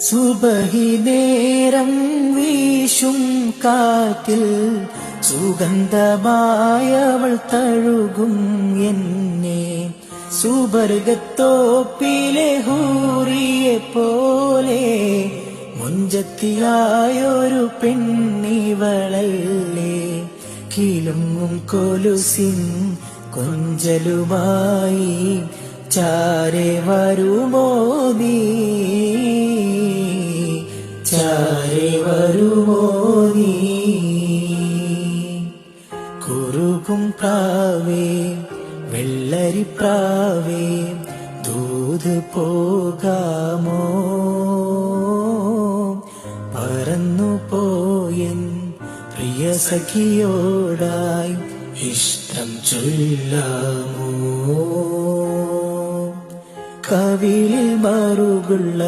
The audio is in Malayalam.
സുബഹി നേരം വീശും കാറ്റിൽ സുഗന്ധമായവൾ തഴുകും എന്നെ. സുബർഗത്തോപ്പിലെ ഹൂറിയെ പോലെ മുഞ്ചത്തിയായൊരു പെണ്ണിവളല്ലേ. കിലുങ്ങും കൊലുസിൻ കൊഞ്ചലുമായി ചാരെ വരുമോ നീ, ചാരെ വരുമോ നീ. കുറുകും പ്രാവേ വെള്ളരിപ്രാവേ ദൂത് പോകാമോ, പറന്നു പോയൻ പ്രിയ സഖിയോടായി ഇഷ്ടം ചൊല്ലാമോ. കവിളിൽ മറുകുള്ള